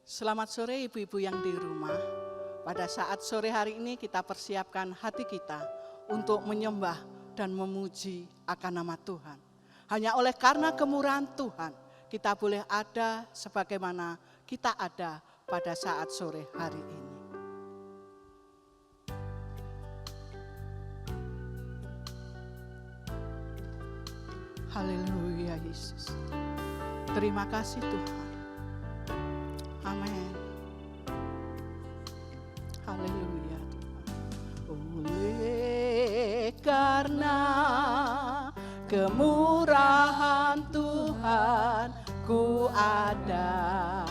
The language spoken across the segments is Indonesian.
Selamat sore ibu-ibu yang di rumah. Pada saat sore hari ini kita persiapkan hati kita untuk menyembah dan memuji akan nama Tuhan. Hanya oleh karena kemurahan Tuhan kita boleh ada sebagaimana kita ada pada saat sore hari ini. Haleluya Yesus. Terima kasih Tuhan. Amin. Haleluya Tuhan. Oleh karena kemurahan Tuhan ku ada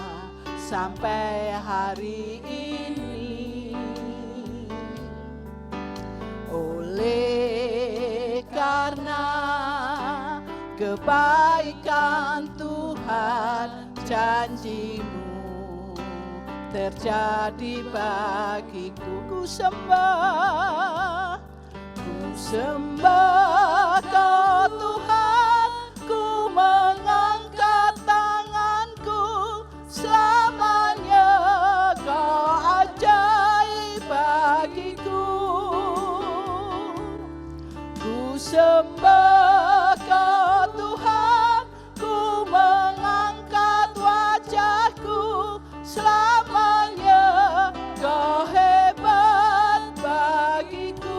sampai hari ini. Oleh karena kebaikan Tuhan, janji-Mu terjadi bagiku. Ku sembah Kau Tuhan, ku mengangkat tanganku, selamanya Kau ajaib bagiku. Ku sembah Kau Tuhan, ku mengangkat wajahku, selamanya Kau hebat bagiku.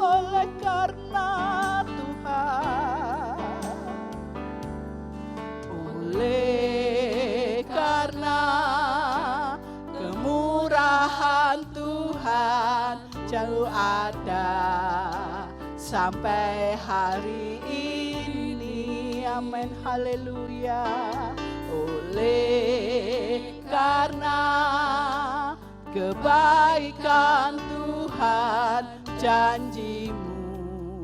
Oleh karena Tuhan, oleh karena kemurahan Tuhan jauh ada sampai hari ini. Amin, haleluya. Oleh karena kebaikan Tuhan, janji-Mu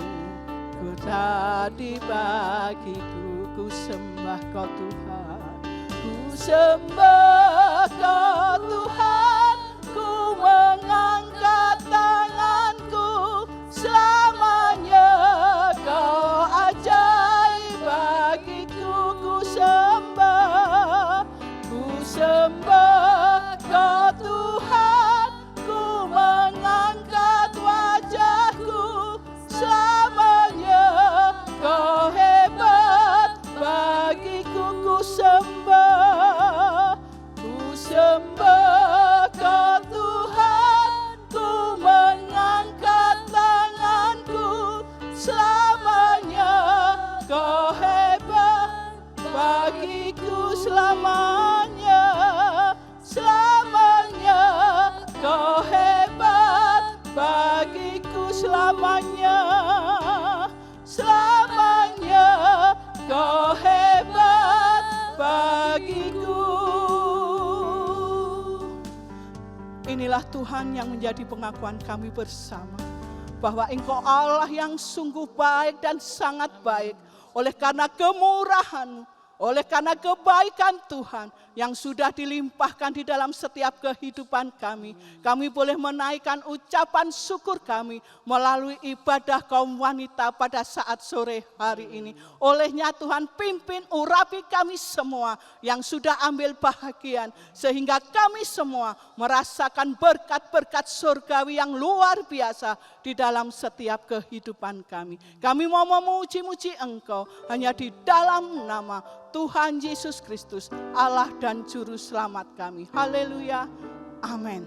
ku tadi bagiku. Ku sembah Kau Tuhan, ku sembah Kau Tuhan, ku mengangkat tanganku, selamanya Kau ajaib bagiku. Ku sembah Kau Tuhan, ku mengangkat wajahku, selamanya Kau hebat bagiku. Ku sembah Kau Tuhan, ku mengangkat tanganku, selamanya Kau hebat bagiku. Selamanya Kau hebat bagiku. Selamanya Kau hebat bagiku. Inilah Tuhan yang menjadi pengakuan kami bersama, bahwa Engkau Allah yang sungguh baik dan sangat baik. Oleh karena kemurahan-Mu, oleh karena kebaikan Tuhan yang sudah dilimpahkan di dalam setiap kehidupan kami, kami boleh menaikkan ucapan syukur kami melalui ibadah kaum wanita pada saat sore hari ini. Olehnya Tuhan pimpin urapi kami semua yang sudah ambil bahagian, sehingga kami semua merasakan berkat-berkat surgawi yang luar biasa di dalam setiap kehidupan kami. Kami mau memuji-muji Engkau hanya di dalam nama Tuhan Yesus Kristus, Allah dan Juru Selamat kami. Haleluya, amin.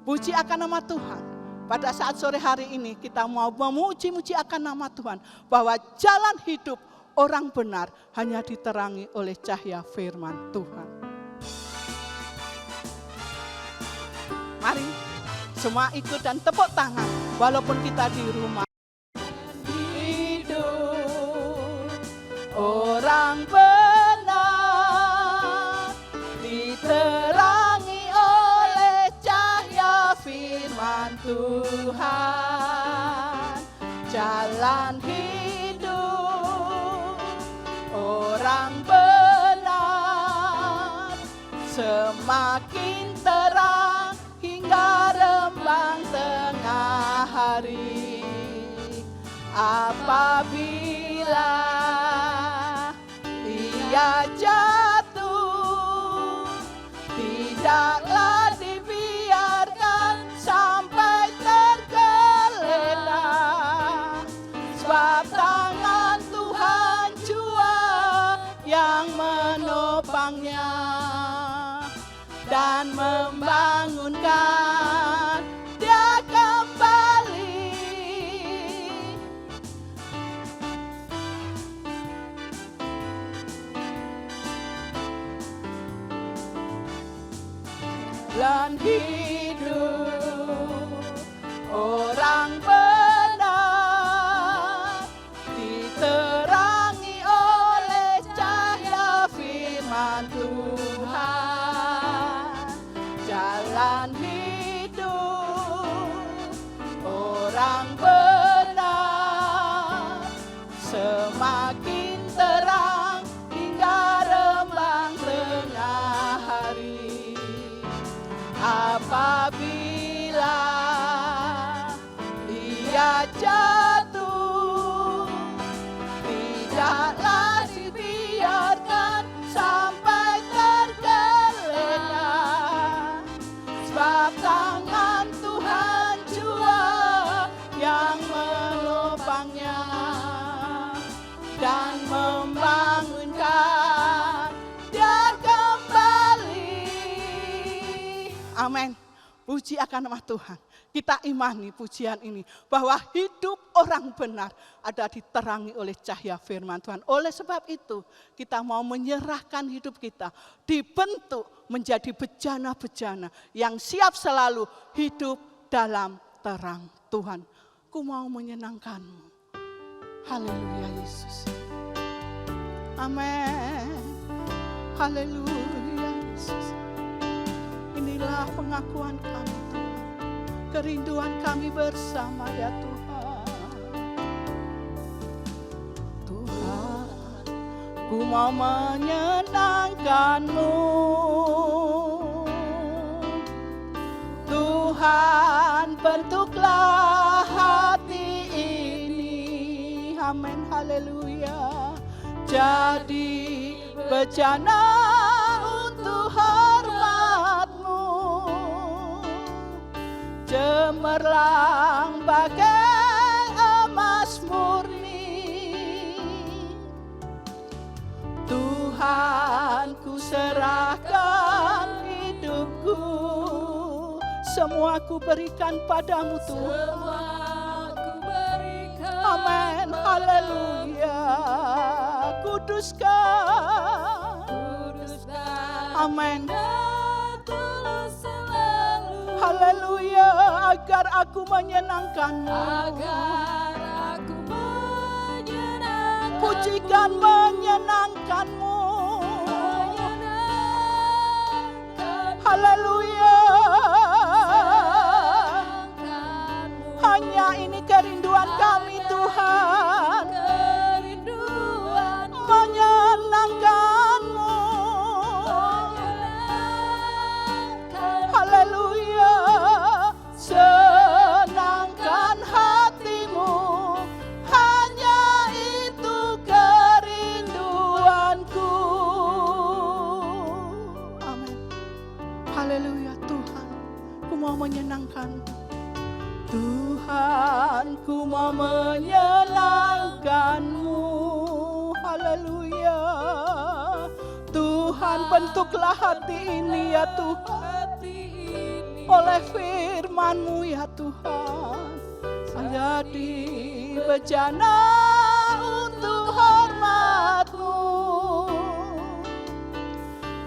Puji akan nama Tuhan. Pada saat sore hari ini kita mau memuji-muji akan nama Tuhan, bahwa jalan hidup orang benar hanya diterangi oleh cahaya firman Tuhan. Mari semua ikut dan tepuk tangan walaupun kita di rumah. Hidup orang benar diterangi oleh cahaya firman Tuhan. Jalan hidup orang benar semakin terang hingga rembang tengah hari. Apabila ia jatuh di menopangnya dan membangunkan dia kembali. Dan hidup orang benar diterangi oleh cahaya firman Tuhan. Jalan hidup orang benar semakin terang hingga rembang tengah hari. Apabila ia jatuh, tidaklah dibiarkan sampai tergeletak, sebab tangan Tuhan jua yang menopangnya dan membangunkan dia kembali. Amin. Puji akan nama Tuhan. Kita imani pujian ini, bahwa hidup orang benar ada diterangi oleh cahaya firman Tuhan. Oleh sebab itu, kita mau menyerahkan hidup kita, dibentuk menjadi bejana-bejana yang siap selalu hidup dalam terang Tuhan. Ku mau menyenangkanmu. Haleluya Yesus. Amin. Haleluya Yesus. Inilah pengakuan kami Tuhan, kerinduan kami bersama ya Tuhan. Tuhan, ku mau menyenangkan-Mu. Tuhan, bentuklah hati ini. Amin, haleluya. Jadi bejana untuk hormat-Mu, cemerlang bagai emas murni. Tuhan, ku serahkan hidupku, semua ku berikan padamu Tuhan. Amin, haleluya. Kuduskan, amin. Haleluya, agar aku menyenangkan-Mu. Pujikan menyenangkan-Mu. Haleluya. Hanya ini kerinduan kami Tuhan, menyenangkan-Mu. Haleluya. Senangkan hati-Mu, hanya itu kerinduanku. Amin. Haleluya Tuhan, ku mau menyenangkan-Mu. Tuhan, ku mau menyenangkan-Mu. Haleluya. Tuhan, bentuklah hati ini ya Tuhan, oleh firman-Mu ya Tuhan, menjadi bejana untuk hormat-Mu,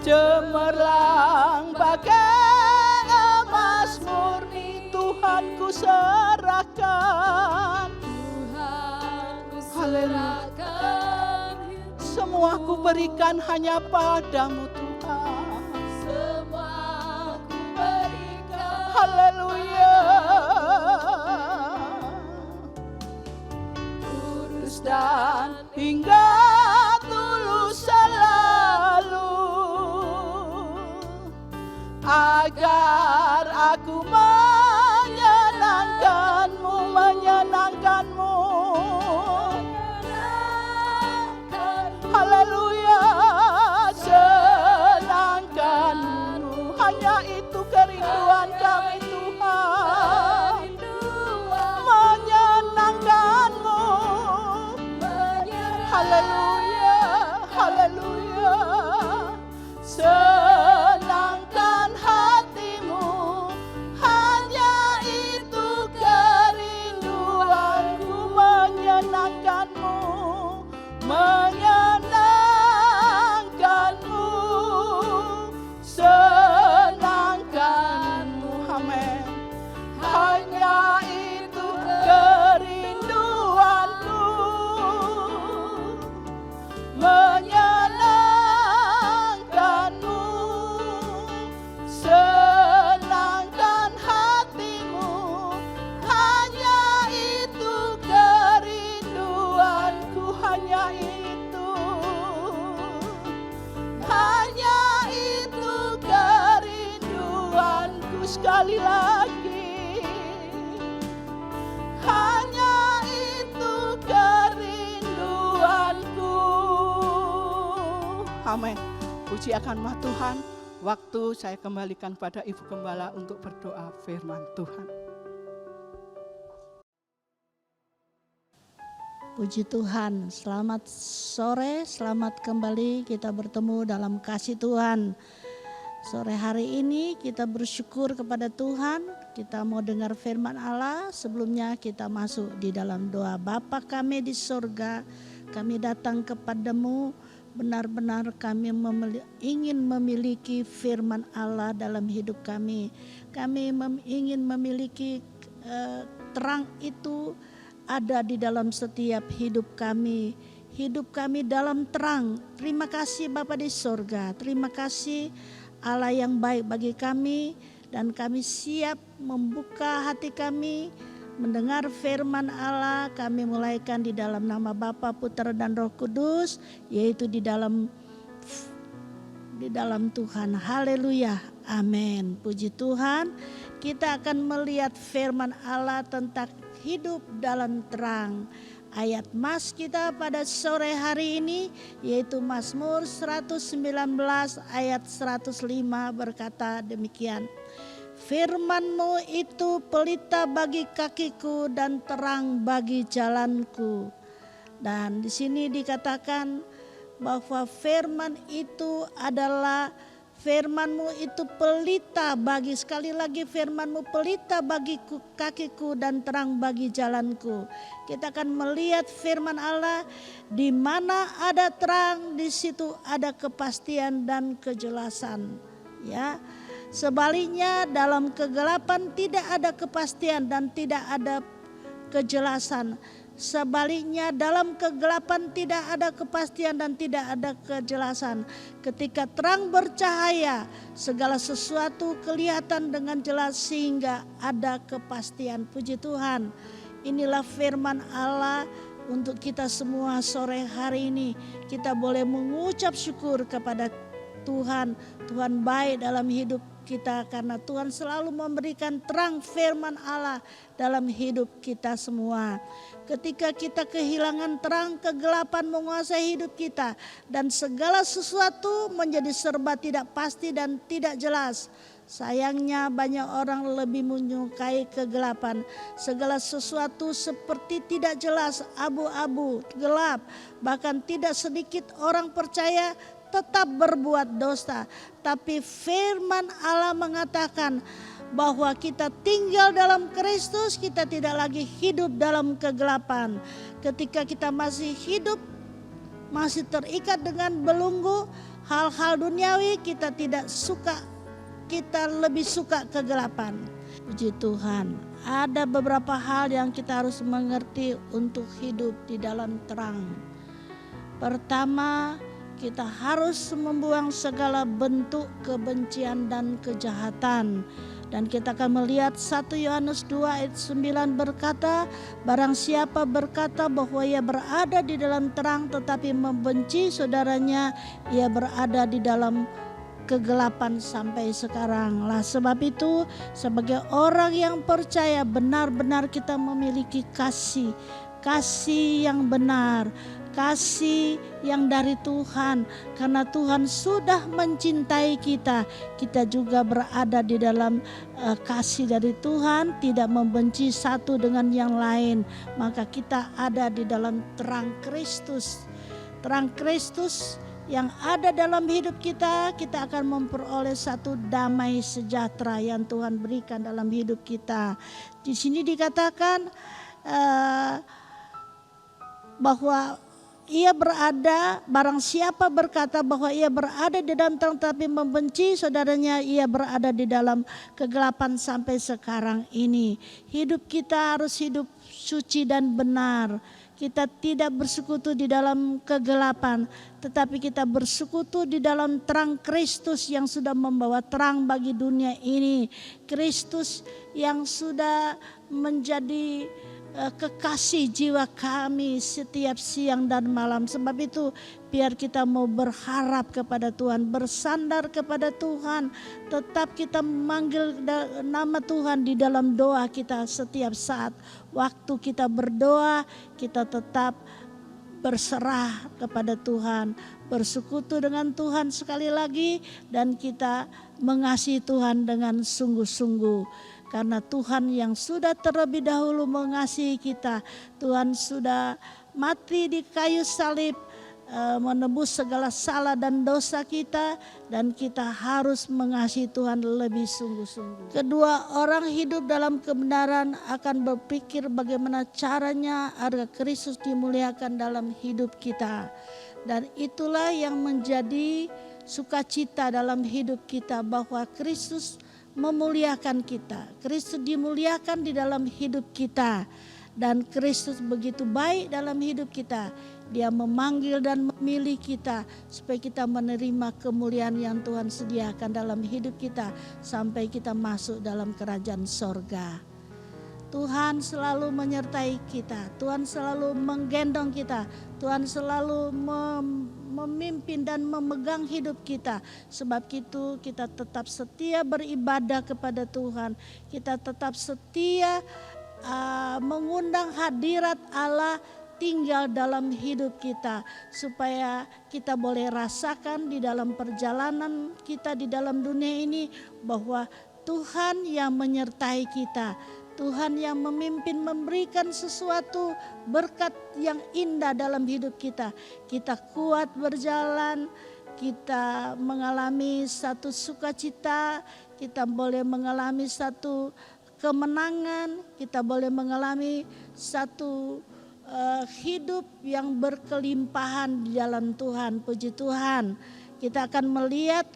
cemerlang bagai emas murni. Tuhan, ku serahkan, haleluya. Semua ku berikan hanya padamu Tuhan. Semua ku berikan, haleluya. Kudus dan hingga tulus selalu, agar aku menyenangkan-Mu, menyenangkan-Mu. Haleluya, senangkan-Mu. Hanya itu kerinduan kami Tuhan, menyenangkan-Mu. Haleluya, haleluya. sekali lagi. Hanya itu kerinduanku. Amin. Puji akan nama Tuhan. Waktu saya kembalikan pada Ibu Gembala untuk berdoa firman Tuhan. Puji Tuhan, selamat sore, selamat kembali kita bertemu dalam kasih Tuhan. Sore hari ini kita bersyukur kepada Tuhan, kita mau dengar firman Allah. Sebelumnya kita masuk di dalam doa. Bapa kami di sorga, kami datang kepadamu. Benar-benar kami ingin memiliki firman Allah dalam hidup kami. Kami ingin memiliki terang itu ada di dalam setiap hidup kami. Hidup kami dalam terang. Terima kasih Bapa di sorga. Terima kasih Allah yang baik bagi kami. Dan kami siap membuka hati kami mendengar firman Allah. Kami mulaikan di dalam nama Bapa, Putra dan Roh Kudus, yaitu di dalam Tuhan. Haleluya. Amin. Puji Tuhan. Kita akan melihat firman Allah tentang hidup dalam terang. Ayat mas kita pada sore hari ini yaitu Mazmur 119 ayat 105 berkata demikian. Firman-Mu itu pelita bagi kakiku dan terang bagi jalanku. Dan di sini dikatakan bahwa firman itu adalah firman-Mu itu pelita bagi, sekali lagi firman-Mu pelita bagi kakiku dan terang bagi jalanku. Kita akan melihat firman Allah, di mana ada terang, di situ ada kepastian dan kejelasan. Ya. Sebaliknya dalam kegelapan tidak ada kepastian dan tidak ada kejelasan. Sebaliknya dalam kegelapan tidak ada kepastian dan tidak ada kejelasan. Ketika terang bercahaya, segala sesuatu kelihatan dengan jelas sehingga ada kepastian. Puji Tuhan. Inilah firman Allah untuk kita semua sore hari ini. Kita boleh mengucap syukur kepada Tuhan. Tuhan baik dalam hidup kita karena Tuhan selalu memberikan terang firman Allah dalam hidup kita semua. Ketika kita kehilangan terang, kegelapan menguasai hidup kita dan segala sesuatu menjadi serba tidak pasti dan tidak jelas. Sayangnya banyak orang lebih menyukai kegelapan. Segala sesuatu seperti tidak jelas, abu-abu, gelap. Bahkan tidak sedikit orang percaya tetap berbuat dosa. Tapi firman Allah mengatakan bahwa kita tinggal dalam Kristus, kita tidak lagi hidup dalam kegelapan. Ketika kita masih hidup, masih terikat dengan belenggu hal-hal duniawi, kita tidak suka, kita lebih suka kegelapan. Puji Tuhan, ada beberapa hal yang kita harus mengerti untuk hidup di dalam terang. Pertama, kita harus membuang segala bentuk kebencian dan kejahatan. Dan kita akan melihat 1 Yohanes 2 ayat 9 berkata, barang siapa berkata bahwa ia berada di dalam terang tetapi membenci saudaranya, ia berada di dalam kegelapan sampai sekarang. Lah sebab itu sebagai orang yang percaya benar-benar kita memiliki kasih yang benar, kasih yang dari Tuhan. Karena Tuhan sudah mencintai kita, kita juga berada di dalam kasih dari Tuhan, tidak membenci satu dengan yang lain. Maka kita ada di dalam terang Kristus. Terang Kristus yang ada dalam hidup kita, kita akan memperoleh satu damai sejahtera yang Tuhan berikan dalam hidup kita. Di sini dikatakan bahwa ia berada, barang siapa berkata bahwa ia berada di dalam terang tapi membenci saudaranya, ia berada di dalam kegelapan sampai sekarang ini. Hidup kita harus hidup suci dan benar. Kita tidak bersekutu di dalam kegelapan, tetapi kita bersekutu di dalam terang Kristus yang sudah membawa terang bagi dunia ini. Kristus yang sudah menjadi kekasih jiwa kami setiap siang dan malam. Sebab itu biar kita mau berharap kepada Tuhan, bersandar kepada Tuhan, tetap kita memanggil nama Tuhan di dalam doa kita setiap saat. Waktu kita berdoa, kita tetap berserah kepada Tuhan, bersekutu dengan Tuhan sekali lagi, dan kita mengasihi Tuhan dengan sungguh-sungguh. Karena Tuhan yang sudah terlebih dahulu mengasihi kita, Tuhan sudah mati di kayu salib, menebus segala salah dan dosa kita, dan kita harus mengasihi Tuhan lebih sungguh-sungguh. Kedua, orang hidup dalam kebenaran akan berpikir bagaimana caranya agar Kristus dimuliakan dalam hidup kita. Dan itulah yang menjadi sukacita dalam hidup kita, bahwa Kristus memuliakan kita. Kristus dimuliakan di dalam hidup kita. Dan Kristus begitu baik dalam hidup kita. Dia memanggil dan memilih kita supaya kita menerima kemuliaan yang Tuhan sediakan dalam hidup kita sampai kita masuk dalam kerajaan sorga. Tuhan selalu menyertai kita. Tuhan selalu menggendong kita. Tuhan selalu memimpin dan memegang hidup kita. Sebab itu kita tetap setia beribadah kepada Tuhan. Kita tetap setia mengundang hadirat Allah tinggal dalam hidup kita, supaya kita boleh rasakan di dalam perjalanan kita di dalam dunia ini bahwa Tuhan yang menyertai kita. Tuhan yang memimpin, memberikan sesuatu berkat yang indah dalam hidup kita. Kita kuat berjalan, kita mengalami satu sukacita, kita boleh mengalami satu kemenangan, kita boleh mengalami satu hidup yang berkelimpahan di dalam Tuhan. Puji Tuhan. Kita akan melihat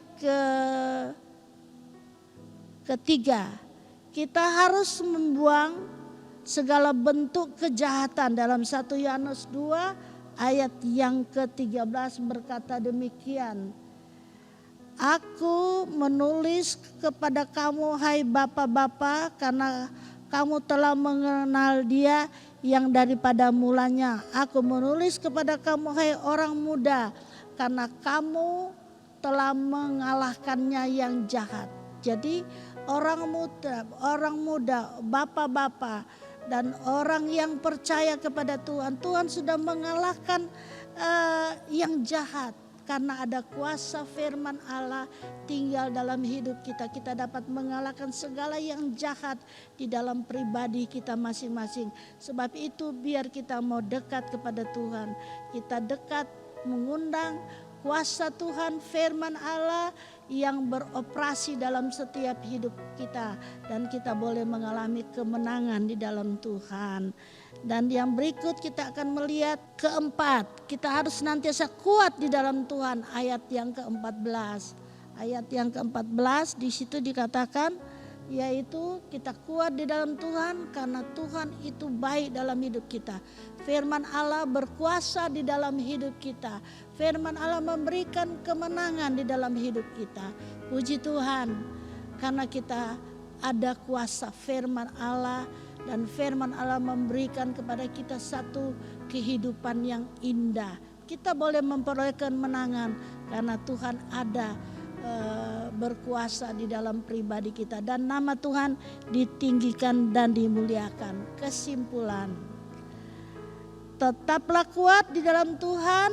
ketiga, kita harus membuang segala bentuk kejahatan. Dalam 1 Yohanes 2 ayat yang ke-13 berkata demikian. Aku menulis kepada kamu hai bapa-bapa, karena kamu telah mengenal Dia yang daripada mulanya. Aku menulis kepada kamu hai orang muda, karena kamu telah mengalahkannya yang jahat. Jadi orang muda, bapak-bapak, dan orang yang percaya kepada Tuhan, Tuhan sudah mengalahkan yang jahat. Karena ada kuasa firman Allah tinggal dalam hidup kita. Kita dapat mengalahkan segala yang jahat di dalam pribadi kita masing-masing. Sebab itu biar kita mau dekat kepada Tuhan, kita dekat mengundang kuasa Tuhan, firman Allah yang beroperasi dalam setiap hidup kita. Dan kita boleh mengalami kemenangan di dalam Tuhan. Dan yang berikut kita akan melihat keempat, kita harus senantiasa kuat di dalam Tuhan. Ayat yang ke-14. Ayat yang ke-14 di situ dikatakan, yaitu kita kuat di dalam Tuhan karena Tuhan itu baik dalam hidup kita. Firman Allah berkuasa di dalam hidup kita. Firman Allah memberikan kemenangan di dalam hidup kita. Puji Tuhan, karena kita ada kuasa firman Allah. Dan firman Allah memberikan kepada kita satu kehidupan yang indah. Kita boleh memperoleh kemenangan karena Tuhan ada berkuasa di dalam pribadi kita. Dan nama Tuhan ditinggikan dan dimuliakan. Kesimpulan, tetaplah kuat di dalam Tuhan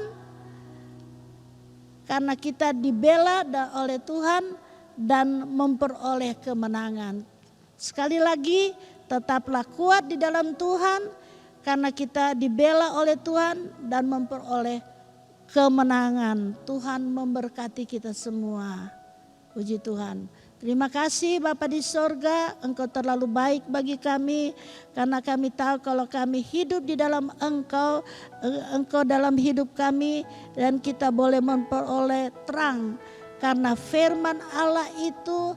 karena kita dibela oleh Tuhan dan memperoleh kemenangan. Sekali lagi, tetaplah kuat di dalam Tuhan karena kita dibela oleh Tuhan dan memperoleh kemenangan. Tuhan memberkati kita semua. Puji Tuhan. Terima kasih Bapa di sorga, Engkau terlalu baik bagi kami. Karena kami tahu kalau kami hidup di dalam Engkau, Engkau dalam hidup kami. Dan kita boleh memperoleh terang. Karena firman Allah itu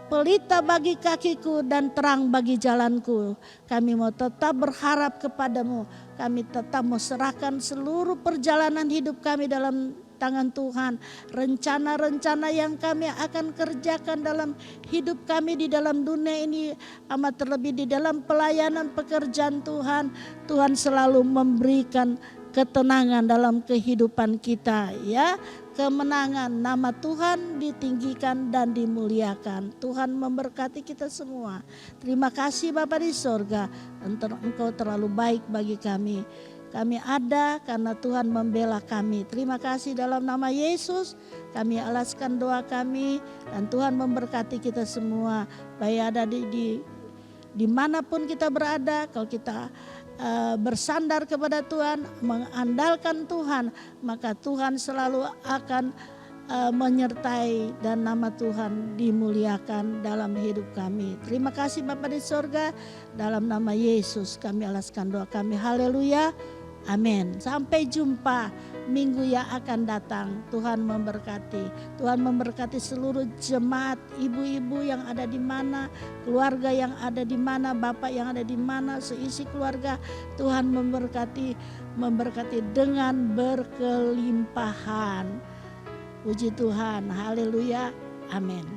pelita bagi kakiku dan terang bagi jalanku. Kami mau tetap berharap kepadamu. Kami tetap mau serahkan seluruh perjalanan hidup kami dalam tangan Tuhan. Rencana-rencana yang kami akan kerjakan dalam hidup kami di dalam dunia ini, amat terlebih di dalam pelayanan pekerjaan Tuhan, Tuhan selalu memberikan ketenangan dalam kehidupan kita ya. Kemenangan, nama Tuhan ditinggikan dan dimuliakan. Tuhan memberkati kita semua. Terima kasih Bapa di sorga, Engkau terlalu baik bagi kami. Kami ada karena Tuhan membela kami. Terima kasih dalam nama Yesus. Kami alaskan doa kami dan Tuhan memberkati kita semua. Baik ada dimanapun kita berada, kalau kita bersandar kepada Tuhan, mengandalkan Tuhan, maka Tuhan selalu akan menyertai dan nama Tuhan dimuliakan dalam hidup kami. Terima kasih Bapa di sorga, dalam nama Yesus kami alaskan doa kami. Haleluya, amin. Sampai jumpa minggu yang akan datang. Tuhan memberkati. Tuhan memberkati seluruh jemaat, ibu-ibu yang ada di mana, keluarga yang ada di mana, bapak yang ada di mana, seisi keluarga. Tuhan memberkati dengan berkelimpahan. Puji Tuhan, haleluya, amin.